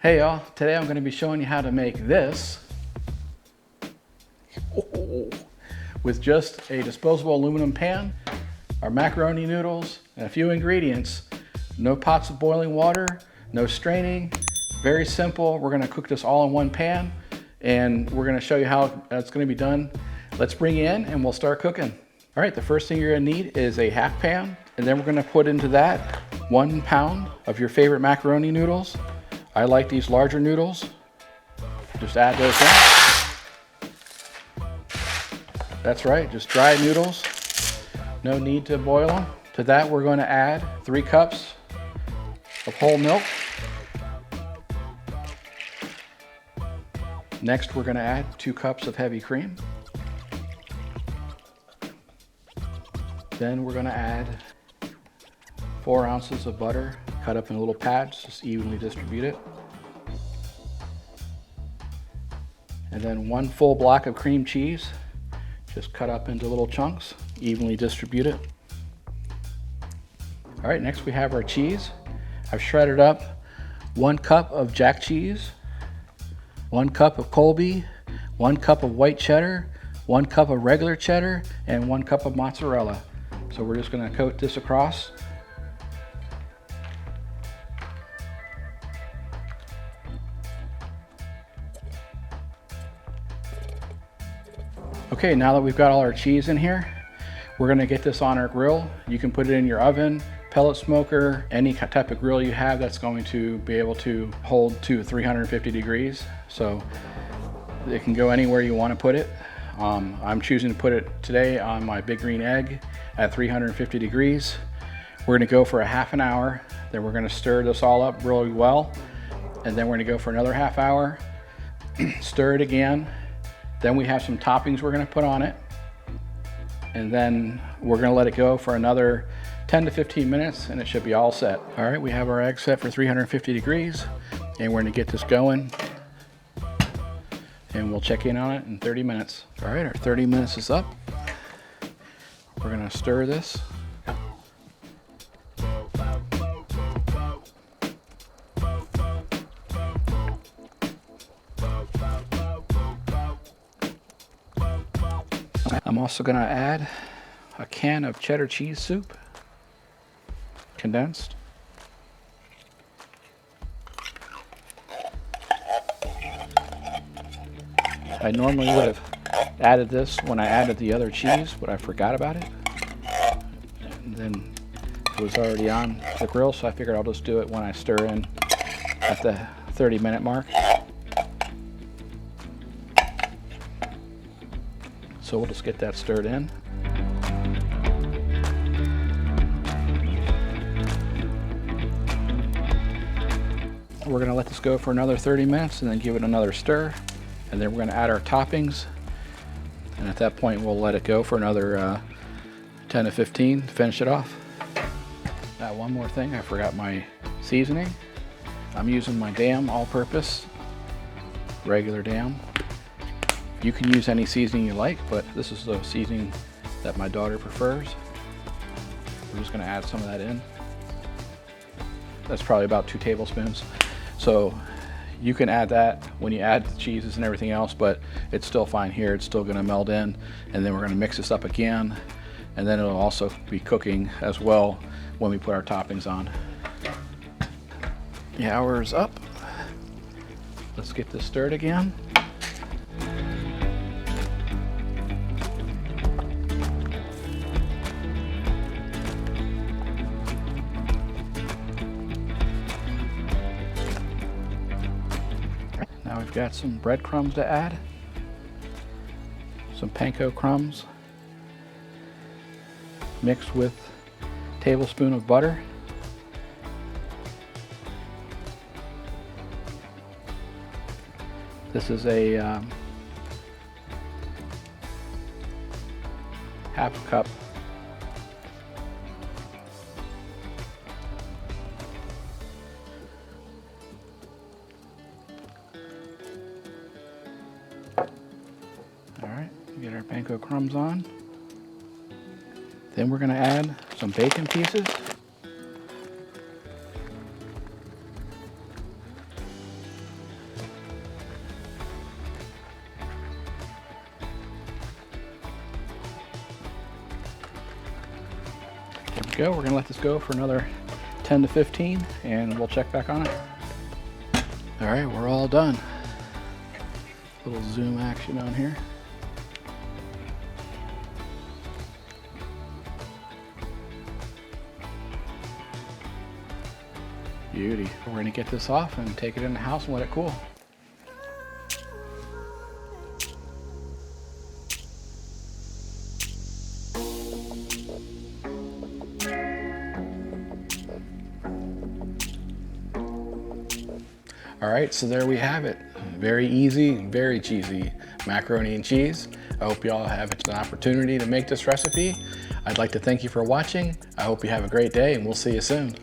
Hey y'all, today I'm going to be showing you how to make this with just a disposable aluminum pan, our macaroni noodles, and a few ingredients. No pots of boiling water, no straining, very simple. We're going to cook this all in one pan and we're going to show you how it's going to be done. Let's bring you in and we'll start cooking. All right, the first thing you're going to need is a half pan, and then we're going to put into that 1 pound of your favorite macaroni noodles. I like these larger noodles. Just add those in. That's right, just dry noodles. No need to boil them. To that, we're going to add 3 cups of whole milk. Next, we're going to add 2 cups of heavy cream. Then we're going to add 4 ounces of butter, cut up in little pads, just evenly distribute it. And then 1 full block of cream cheese, just cut up into little chunks, evenly distribute it. All right, next we have our cheese. I've shredded up 1 cup of jack cheese, 1 cup of Colby, 1 cup of white cheddar, 1 cup of regular cheddar, and 1 cup of mozzarella. So we're just gonna coat this across. Okay, now that we've got all our cheese in here, we're gonna get this on our grill. You can put it in your oven, pellet smoker, any type of grill you have that's going to be able to hold to 350 degrees. So it can go anywhere you want to put it. I'm choosing to put it today on my big green egg at 350 degrees. We're gonna go for a half an hour, then we're gonna stir this all up really well, and then we're gonna go for another half hour, stir it again. Then we have some toppings we're gonna put on it, and then we're gonna let it go for another 10 to 15 minutes and it should be all set. All right, we have our egg set for 350 degrees and we're gonna get this going and we'll check in on it in 30 minutes. All right, our 30 minutes is up. We're gonna stir this. I'm also gonna add a can of cheddar cheese soup, condensed. I normally would have added this when I added the other cheese, but I forgot about it. And then it was already on the grill, so I figured I'll just do it when I stir in at the 30-minute mark. So we'll just get that stirred in. We're gonna let this go for another 30 minutes and then give it another stir. And then we're gonna add our toppings. And at that point, we'll let it go for another 10 to 15 to finish it off. Now, one more thing, I forgot my seasoning. I'm using my Dam all-purpose, regular Dam. You can use any seasoning you like, but this is the seasoning that my daughter prefers. We're just gonna add some of that in. That's probably about 2 tablespoons. So you can add that when you add the cheeses and everything else, but it's still fine here. It's still gonna meld in, and then we're gonna mix this up again, and then it'll also be cooking as well when we put our toppings on. The hour is up. Let's get this stirred again. Now we've got some breadcrumbs to add, some panko crumbs mixed with a tablespoon of butter. This is a half a cup. All right, get our panko crumbs on. Then we're going to add some bacon pieces. go. We're gonna let this go for another 10 to 15 and we'll check back on it. All right, we're all done. Little zoom action on here. Beauty. We're gonna get this off and take it in the house and let it cool. All right, so there we have it. Very easy, very cheesy macaroni and cheese. I hope you all have an opportunity to make this recipe. I'd like to thank you for watching. I hope you have a great day and we'll see you soon.